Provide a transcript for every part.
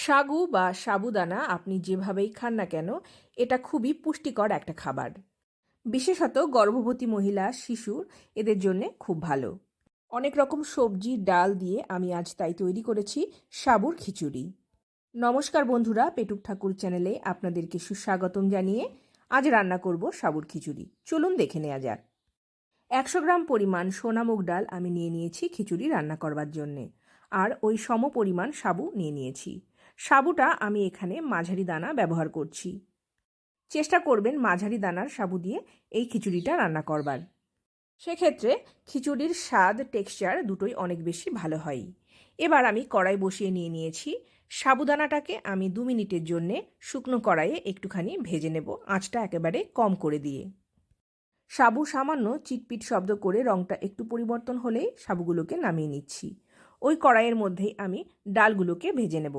সাগু বা সাবুদানা আপনি যেভাবেই খান না কেন, এটা খুবই পুষ্টিকর একটা খাবার। বিশেষত গর্ভবতী মহিলা, শিশুর এদের জন্যে খুব ভালো। অনেক রকম সবজি, ডাল দিয়ে আমি আজ তাই তৈরি করেছি সাবুর খিচুড়ি। নমস্কার বন্ধুরা, পেটুক ঠাকুর চ্যানেলে আপনাদেরকে সুস্বাগতম জানিয়ে আজ রান্না করব সাবুর খিচুড়ি। চলুন দেখে নেওয়া যাক। 100 গ্রাম পরিমাণ সোনা মুগ ডাল আমি নিয়ে নিয়েছি খিচুড়ি রান্না করবার জন্যে, আর ওই সম পরিমাণ সাবু নিয়ে নিয়েছি। সাবুটা আমি এখানে মাঝারি দানা ব্যবহার করছি। চেষ্টা করবেন মাঝারি দানার সাবু দিয়ে এই খিচুড়িটা রান্না করবার। সেক্ষেত্রে খিচুড়ির স্বাদ, টেক্সচার দুটোই অনেক বেশি ভালো হয়। এবার আমি কড়াই বসিয়ে নিয়েছি। সাবুদানাটাকে আমি 2 মিনিটের জন্যে শুকনো কড়াইয়ে একটুখানি ভেজে নেব, আঁচটা একেবারে কম করে দিয়ে। সাবু সামান্য চিটপিট শব্দ করে রঙটা একটু পরিবর্তন হলেই সাবুগুলোকে নামিয়ে নিচ্ছি। ওই কড়াইয়ের মধ্যেই আমি ডালগুলোকে ভেজে নেব।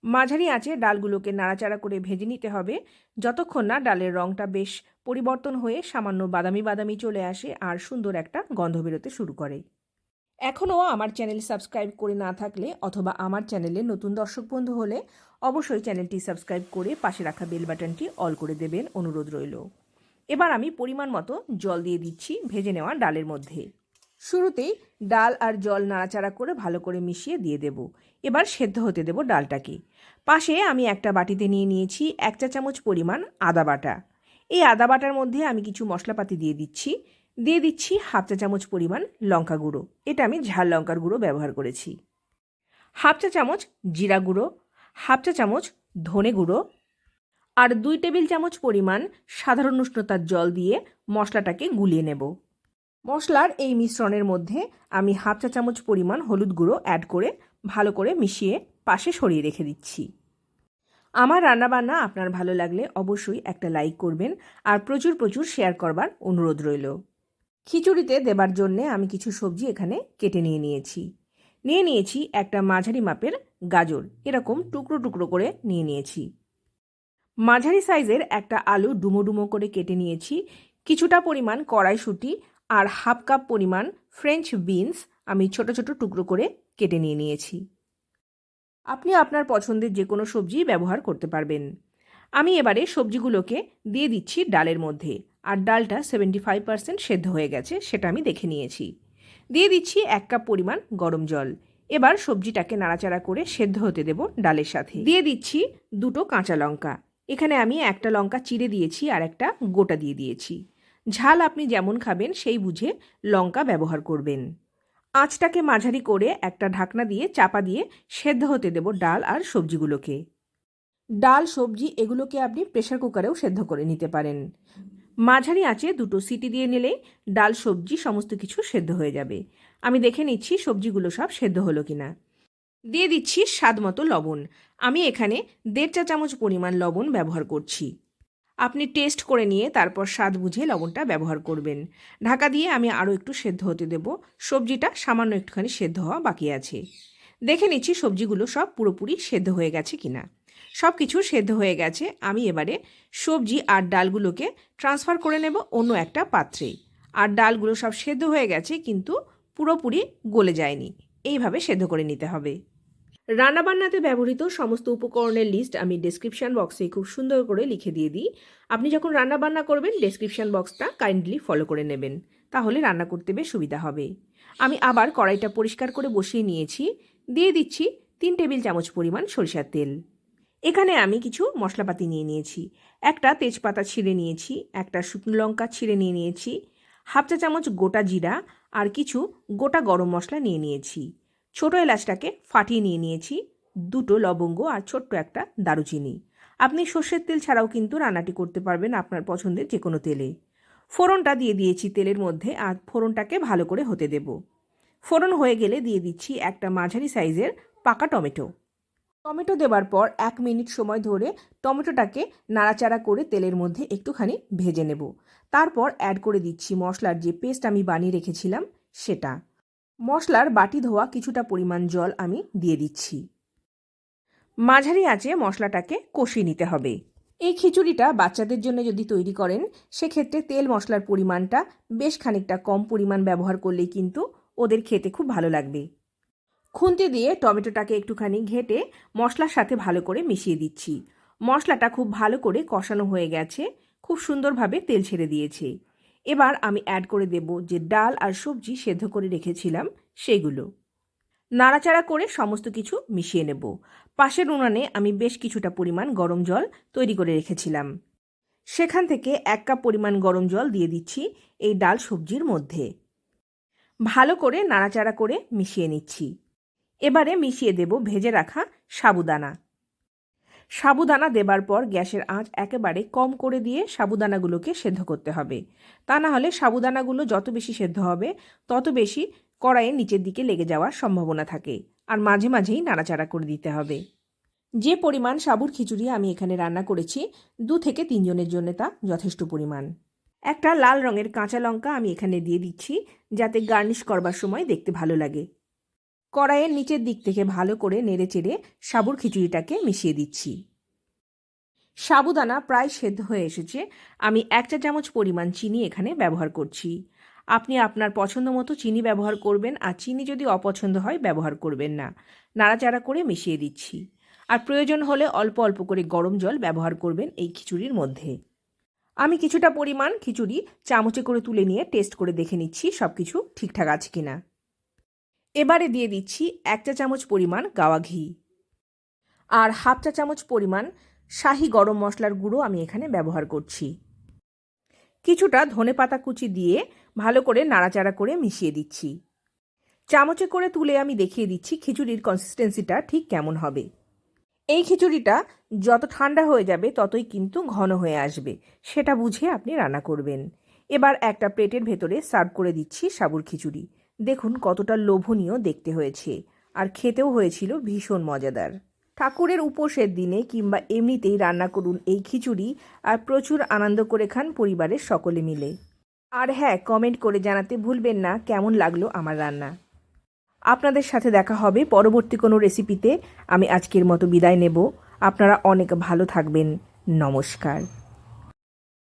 মাঝারি আঁচে ডালগুলোকে নাড়াচাড়া করে ভেজে নিতে হবে, যতক্ষণ না ডালের রঙটা বেশ পরিবর্তন হয়ে সামান্য বাদামি বাদামি চলে আসে আর সুন্দর একটা গন্ধ বেরোতে শুরু করে। এখনও আমার চ্যানেল সাবস্ক্রাইব করে না থাকলে অথবা আমার চ্যানেলে নতুন দর্শক বন্ধু হলে অবশ্যই চ্যানেলটি সাবস্ক্রাইব করে পাশে রাখা বেল বাটনটি অল করে দেবেন, অনুরোধ রইল। এবার আমি পরিমাণ মতো জল দিয়ে দিচ্ছি ভেজে নেওয়া ডালের মধ্যে। শুরুতেই ডাল আর জল নাড়াচাড়া করে ভালো করে মিশিয়ে দিয়ে দেব। এবার সেদ্ধ হতে দেব ডালটাকে। পাশে আমি একটা বাটিতে নিয়ে নিয়েছি 1 চা চামচ পরিমাণ আদা বাটা। এই আদা বাটার মধ্যে আমি কিছু মশলাপাতি দিয়ে দিচ্ছি। 1/2 চা চামচ পরিমাণ লঙ্কা গুঁড়ো, এটা আমি ঝাল লঙ্কার গুঁড়ো ব্যবহার করেছি। 1/2 চা চামচ জিরা গুঁড়ো, 1/2 চা চামচ ধনে গুঁড়ো, আর 2 টেবিল চামচ পরিমাণ সাধারণ উষ্ণতার জল দিয়ে মশলাটাকে গুলিয়ে নেব। মশলার এই মিশ্রণের মধ্যে আমি 1/2 চা চামচ পরিমাণ হলুদ গুঁড়ো অ্যাড করে ভালো করে মিশিয়ে পাশে সরিয়ে রেখে দিচ্ছি। আমার রান্নাবান্না আপনার ভালো লাগলে অবশ্যই একটা লাইক করবেন আর প্রচুর প্রচুর শেয়ার করবার অনুরোধ রইল। খিচুড়িতে দেবার জন্যে আমি কিছু সবজি এখানে কেটে নিয়ে নিয়েছি একটা মাঝারি মাপের গাজর, এরকম টুকরো টুকরো করে নিয়ে নিয়েছি। মাঝারি সাইজের একটা আলু ডুমো ডুমো করে কেটে নিয়েছি। কিছুটা পরিমাণ কড়াইশুঁটি আর 1/2 কাপ পরিমাণ ফ্রেঞ্চ বিনস আমি ছোট ছোট টুকরো করে কেটে নিয়েছি। আপনি আপনার পছন্দের যে কোনো সবজি ব্যবহার করতে পারবেন। আমি এবারে সবজিগুলোকে দিয়ে দিচ্ছি ডালের মধ্যে, আর ডালটা 75% সেদ্ধ হয়ে গেছে সেটা আমি দেখে নিয়েছি। দিয়ে দিচ্ছি 1 কাপ পরিমাণ গরম জল। এবার সবজিটাকে নাড়াচাড়া করে সেদ্ধ হতে দেব ডালের সাথে। দিয়ে দিচ্ছি 2টো কাঁচা লঙ্কা। এখানে আমি একটা লঙ্কা চিড়ে দিয়েছি আর একটা গোটা দিয়ে দিয়েছি। ঝাল আপনি যেমন খাবেন সেই বুঝে লঙ্কা ব্যবহার করবেন। আঁচটাকে মাঝারি করে একটা ঢাকনা দিয়ে চাপা দিয়ে সেদ্ধ হতে দেব ডাল আর সবজিগুলোকে। ডাল, সবজি এগুলোকে আপনি প্রেসার কুকারেও সেদ্ধ করে নিতে পারেন। মাঝারি আঁচে 2টো সিটি দিয়ে নিলেই ডাল, সবজি সমস্ত কিছু সেদ্ধ হয়ে যাবে। আমি দেখে নিচ্ছি সবজিগুলো সব সেদ্ধ হলো কিনা। দিয়ে দিচ্ছি স্বাদ মতো লবণ। আমি এখানে 1.5 চা চামচ পরিমাণ লবণ ব্যবহার করছি। আপনি টেস্ট করে নিয়ে তারপর স্বাদ বুঝে লবণটা ব্যবহার করবেন। ঢাকা দিয়ে আমি আরও একটু সেদ্ধ হতে দেব। সবজিটা সামান্য একটুখানি সেদ্ধ হওয়া বাকি আছে। দেখে নিচ্ছি সবজিগুলো সব পুরোপুরি সেদ্ধ হয়ে গেছে কিনা। সব কিছু সেদ্ধ হয়ে গেছে। আমি এবারে সবজি আর ডালগুলোকে ট্রান্সফার করে নেব অন্য একটা পাত্রে। আর ডালগুলো সব সেদ্ধ হয়ে গেছে কিন্তু পুরোপুরি গলে যায়নি, এইভাবে সেদ্ধ করে নিতে হবে। রান্নাবান্নাতে ব্যবহৃত সমস্ত উপকরণের লিস্ট আমি ডেসক্রিপশন বক্সে খুব সুন্দর করে লিখে দিয়ে দিই। আপনি যখন রান্নাবান্না করবেন ডেসক্রিপশন বক্সটা কাইন্ডলি ফলো করে নেবেন, তাহলে রান্না করতে বেশ সুবিধা হবে। আমি আবার কড়াইটা পরিষ্কার করে বসিয়ে নিয়েছি। দিয়ে দিচ্ছি 3 টেবিল চামচ পরিমাণ সরিষার তেল। এখানে আমি কিছু মশলাপাতি নিয়ে নিয়েছি। একটা তেজপাতা ছিঁড়ে নিয়েছি, একটা শুকনো লঙ্কা ছিঁড়ে নিয়েছি, 1/2 চা চামচ গোটা জিরা আর কিছু গোটা গরম মশলা নিয়েছি। ছোটো এলাচটাকে ফাটিয়ে নিয়েছি, 2টো লবঙ্গ আর ছোট্ট একটা দারুচিনি। আপনি সর্ষের তেল ছাড়াও কিন্তু রান্নাটি করতে পারবেন আপনার পছন্দের যে কোনো তেলে। ফোড়নটা দিয়ে দিয়েছি তেলের মধ্যে আর ফোড়নটাকে ভালো করে হতে দেব। ফোড়ন হয়ে গেলে দিয়ে দিচ্ছি একটা মাঝারি সাইজের পাকা টমেটো। টমেটো দেবার পর 1 মিনিট সময় ধরে টমেটোটাকে নাড়াচাড়া করে তেলের মধ্যে একটুখানি ভেজে নেব। তারপর অ্যাড করে দিচ্ছি মশলার যে পেস্ট আমি বানিয়ে রেখেছিলাম সেটা। মশলার বাটি ধোয়া কিছুটা পরিমাণ জল আমি দিয়ে দিচ্ছি। মাঝারি আঁচে মশলাটাকে কষিয়ে নিতে হবে। এই খিচুড়িটা বাচ্চাদের জন্য যদি তৈরি করেন সেক্ষেত্রে তেল মশলার পরিমাণটা বেশ খানিকটা কম পরিমাণ ব্যবহার করলেই কিন্তু ওদের খেতে খুব ভালো লাগবে। খুন্তি দিয়ে টমেটোটাকে একটুখানি ঘেঁটে মশলার সাথে ভালো করে মিশিয়ে দিচ্ছি। মশলাটা খুব ভালো করে কষানো হয়ে গেছে, খুব সুন্দরভাবে তেল ছেড়ে দিয়েছে। এবার আমি অ্যাড করে দেব যে ডাল আর সবজি সেদ্ধ করে রেখেছিলাম সেইগুলো। নাড়াচাড়া করে সমস্ত কিছু মিশিয়ে নেব। পাশের উনানে আমি বেশ কিছুটা পরিমাণ গরম জল তৈরি করে রেখেছিলাম, সেখান থেকে 1 কাপ পরিমাণ গরম জল দিয়ে দিচ্ছি এই ডাল সবজির মধ্যে। ভালো করে নাড়াচাড়া করে মিশিয়ে নিচ্ছি। এবারে মিশিয়ে দেব ভেজে রাখা সাবুদানা। সাবুদানা দেবার পর গ্যাসের আঁচ একেবারে কম করে দিয়ে সাবুদানাগুলোকে সেদ্ধ করতে হবে। তা না হলে সাবুদানাগুলো যত বেশি সেদ্ধ হবে তত বেশি কড়াইয়ের নিচের দিকে লেগে যাওয়ার সম্ভাবনা থাকে, আর মাঝে মাঝেই নাড়াচাড়া করে দিতে হবে। যে পরিমাণ সাবুর খিচুড়ি আমি এখানে রান্না করেছি 2 থেকে 3 জনের জন্য তা যথেষ্ট পরিমাণ। একটা লাল রঙের কাঁচা লঙ্কা আমি এখানে দিয়ে দিচ্ছি যাতে গার্নিশ করবার সময় দেখতে ভালো লাগে। কড়াইয়ের নিচের দিক থেকে ভালো করে নেড়েচেড়ে সাবুর খিচুড়িটাকে মিশিয়ে দিচ্ছি। সাবুদানা প্রায় সেদ্ধ হয়ে এসেছে। আমি 1 চা চামচ পরিমাণ চিনি এখানে ব্যবহার করছি। আপনি আপনার পছন্দ মতো চিনি ব্যবহার করবেন, আর চিনি যদি অপছন্দ হয় ব্যবহার করবেন না। নাড়াচাড়া করে মিশিয়ে দিচ্ছি। আর প্রয়োজন হলে অল্প অল্প করে গরম জল ব্যবহার করবেন এই খিচুড়ির মধ্যে। আমি কিছুটা পরিমাণ খিচুড়ি চামচে করে তুলে নিয়ে টেস্ট করে দেখে নিচ্ছি সব কিছু ঠিকঠাক আছে কিনা। এবারে দিয়ে দিচ্ছি 1 চা চামচ পরিমাণ গাওয়া ঘি, আর হাফ চা চামচ পরিমাণ শাহি গরম মশলার গুঁড়ো আমি এখানে ব্যবহার করছি। কিছুটা ধনেপাতা কুচি দিয়ে ভালো করে নাড়াচাড়া করে মিশিয়ে দিচ্ছি। চামচে করে তুলে আমি দেখিয়ে দিচ্ছি খিচুড়ির কনসিস্টেন্সিটা ঠিক কেমন হবে। এই খিচুড়িটা যত ঠান্ডা হয়ে যাবে ততই কিন্তু ঘন হয়ে আসবে, সেটা বুঝে আপনি রান্না করবেন। এবার একটা প্লেটের ভেতরে সার্ভ করে দিচ্ছি সাবুর খিচুড়ি। দেখুন কতটা লোভনীয় দেখতে হয়েছে, আর খেতেও হয়েছিল ভীষণ মজাদার। ঠাকুরের উপোসের দিনে কিংবা এমনিতেই রান্না করুন এই খিচুড়ি, আর প্রচুর আনন্দ করে খান পরিবারের সকলে মিলে। আর হ্যাঁ, কমেন্ট করে জানাতে ভুলবেন না কেমন লাগলো আমার রান্না। আপনাদের সাথে দেখা হবে পরবর্তী কোনো রেসিপিতে। আমি আজকের মতো বিদায় নেব। আপনারা অনেক ভালো থাকবেন। নমস্কার।